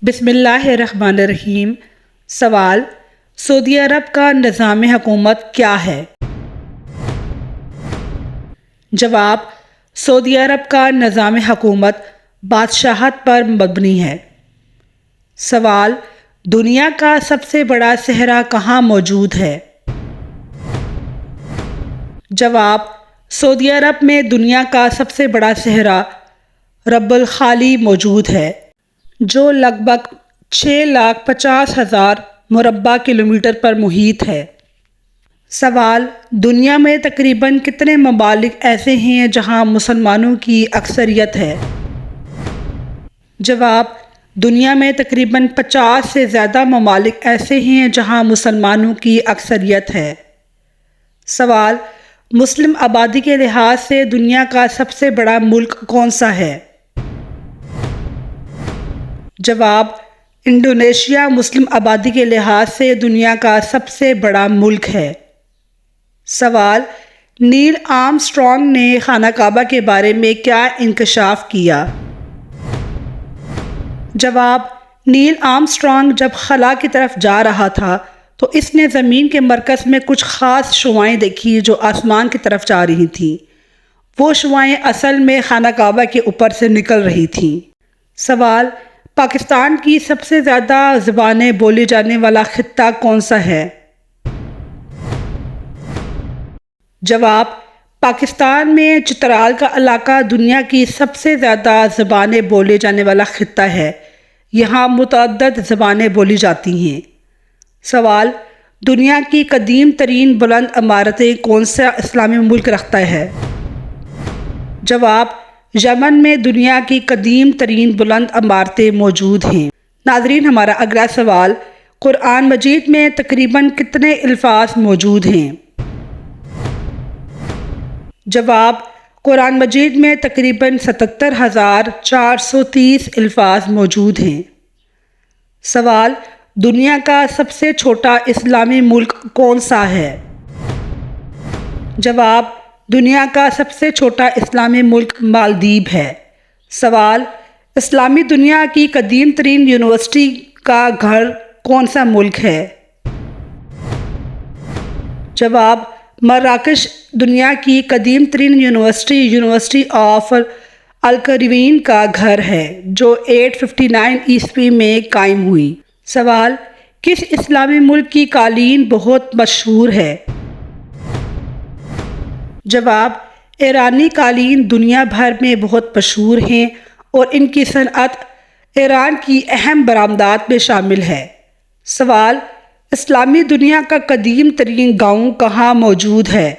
بسم اللہ الرحمن الرحیم۔ سوال: سعودی عرب کا نظام حکومت کیا ہے؟ جواب: سعودی عرب کا نظام حکومت بادشاہت پر مبنی ہے۔ سوال: دنیا کا سب سے بڑا صحرا کہاں موجود ہے؟ جواب: سعودی عرب میں دنیا کا سب سے بڑا صحرا رب الخالی موجود ہے، جو لگ بھگ 6,50,000 مربع کلومیٹر پر محیط ہے۔ سوال: دنیا میں تقریباً کتنے ممالک ایسے ہیں جہاں مسلمانوں کی اکثریت ہے؟ جواب: دنیا میں تقریباً 50 سے زیادہ ممالک ایسے ہیں جہاں مسلمانوں کی اکثریت ہے۔ سوال: مسلم آبادی کے لحاظ سے دنیا کا سب سے بڑا ملک کون سا ہے؟ جواب: انڈونیشیا مسلم آبادی کے لحاظ سے دنیا کا سب سے بڑا ملک ہے۔ سوال: نیل آرمسٹرانگ نے خانہ کعبہ کے بارے میں کیا انکشاف کیا؟ جواب: نیل آرمسٹرانگ جب خلا کی طرف جا رہا تھا تو اس نے زمین کے مرکز میں کچھ خاص شعاعیں دیکھی جو آسمان کی طرف جا رہی تھیں۔ وہ شعاعیں اصل میں خانہ کعبہ کے اوپر سے نکل رہی تھیں۔ سوال: پاکستان کی سب سے زیادہ زبانیں بولے جانے والا خطہ کون سا ہے؟ جواب: پاکستان میں چترال کا علاقہ دنیا کی سب سے زیادہ زبانیں بولے جانے والا خطہ ہے۔ یہاں متعدد زبانیں بولی جاتی ہیں۔ سوال: دنیا کی قدیم ترین بلند عمارتیں کون سا اسلامی ملک رکھتا ہے؟ جواب: یمن میں دنیا کی قدیم ترین بلند عمارتیں موجود ہیں۔ ناظرین، ہمارا اگلا سوال: قرآن مجید میں تقریباً کتنے الفاظ موجود ہیں؟ جواب: قرآن مجید میں تقریباً 77,430 الفاظ موجود ہیں۔ سوال: دنیا کا سب سے چھوٹا اسلامی ملک کون سا ہے؟ جواب: دنیا کا سب سے چھوٹا اسلامی ملک مالدیپ ہے۔ سوال: اسلامی دنیا کی قدیم ترین یونیورسٹی کا گھر کون سا ملک ہے؟ جواب: مراکش دنیا کی قدیم ترین یونیورسٹی آف القروین کا گھر ہے، جو 859 عیسوی میں قائم ہوئی۔ سوال: کس اسلامی ملک کی قالین بہت مشہور ہے؟ جواب: ایرانی قالین دنیا بھر میں بہت مشہور ہیں اور ان کی صنعت ایران کی اہم برآمدات میں شامل ہے۔ سوال: اسلامی دنیا کا قدیم ترین گاؤں کہاں موجود ہے؟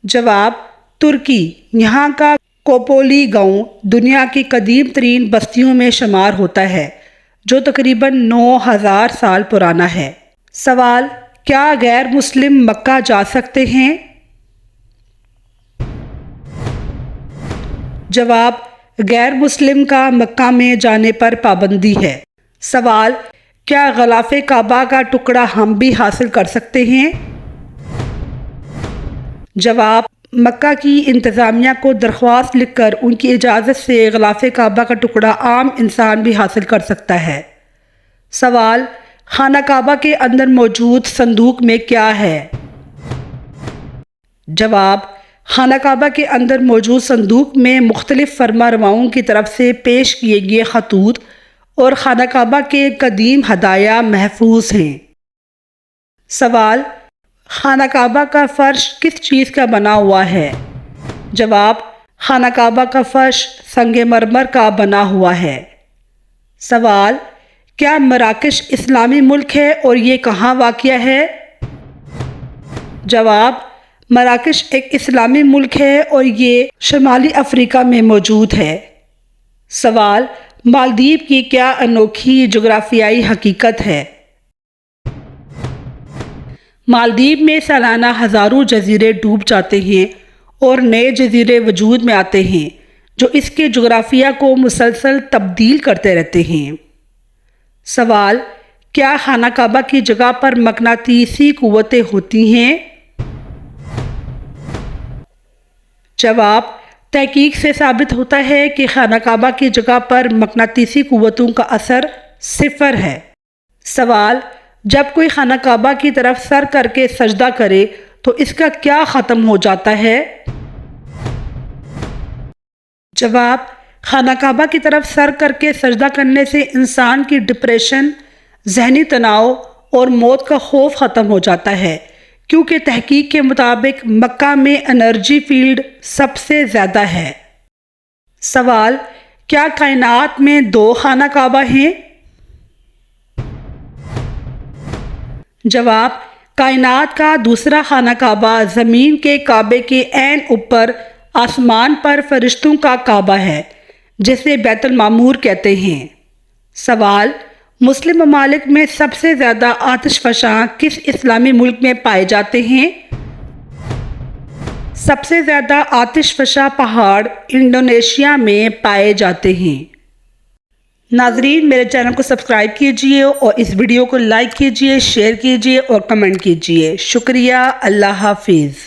جواب: ترکی۔ یہاں کا کوپولی گاؤں دنیا کی قدیم ترین بستیوں میں شمار ہوتا ہے، جو تقریباً 9,000 سال پرانا ہے۔ سوال: کیا غیر مسلم مکہ جا سکتے ہیں؟ جواب: غیر مسلم کا مکہ میں جانے پر پابندی ہے۔ سوال: کیا غلاف کعبہ کا ٹکڑا ہم بھی حاصل کر سکتے ہیں؟ جواب: مکہ کی انتظامیہ کو درخواست لکھ کر ان کی اجازت سے غلاف کعبہ کا ٹکڑا عام انسان بھی حاصل کر سکتا ہے۔ سوال: خانہ کعبہ کے اندر موجود صندوق میں کیا ہے؟ جواب: خانہ کعبہ کے اندر موجود صندوق میں مختلف فرما رواؤں کی طرف سے پیش کیے گئے خطوط اور خانہ کعبہ کے قدیم ہدایہ محفوظ ہیں۔ سوال: خانہ کعبہ کا فرش کس چیز کا بنا ہوا ہے؟ جواب: خانہ کعبہ کا فرش سنگ مرمر کا بنا ہوا ہے۔ سوال: کیا مراکش اسلامی ملک ہے اور یہ کہاں واقع ہے؟ جواب: مراکش ایک اسلامی ملک ہے اور یہ شمالی افریقہ میں موجود ہے۔ سوال: مالدیپ کی کیا انوکھی جغرافیائی حقیقت ہے؟ مالدیپ میں سالانہ ہزاروں جزیرے ڈوب جاتے ہیں اور نئے جزیرے وجود میں آتے ہیں، جو اس کے جغرافیہ کو مسلسل تبدیل کرتے رہتے ہیں۔ سوال: کیا خانہ کعبہ کی جگہ پر مقناطیسی قوتیں ہوتی ہیں؟ جواب: تحقیق سے ثابت ہوتا ہے کہ خانہ کعبہ کی جگہ پر مقناطیسی قوتوں کا اثر 0 ہے۔ سوال: جب کوئی خانہ کعبہ کی طرف سر کر کے سجدہ کرے تو اس کا کیا ختم ہو جاتا ہے؟ جواب: خانہ کعبہ کی طرف سر کر کے سجدہ کرنے سے انسان کی ڈپریشن، ذہنی تناؤ اور موت کا خوف ختم ہو جاتا ہے، کیونکہ تحقیق کے مطابق مکہ میں انرجی فیلڈ سب سے زیادہ ہے۔ سوال: کیا کائنات میں 2 خانہ کعبہ ہیں؟ جواب: کائنات کا دوسرا خانہ کعبہ زمین کے کعبے کے عین اوپر آسمان پر فرشتوں کا کعبہ ہے، جسے بیت المعمور کہتے ہیں۔ سوال: مسلم ممالک میں سب سے زیادہ آتش فشاں کس اسلامی ملک میں پائے جاتے ہیں؟ سب سے زیادہ آتش فشاں پہاڑ انڈونیشیا میں پائے جاتے ہیں۔ ناظرین، میرے چینل کو سبسکرائب کیجئے اور اس ویڈیو کو لائک کیجئے، شیئر کیجئے اور کمنٹ کیجئے۔ شکریہ۔ اللہ حافظ۔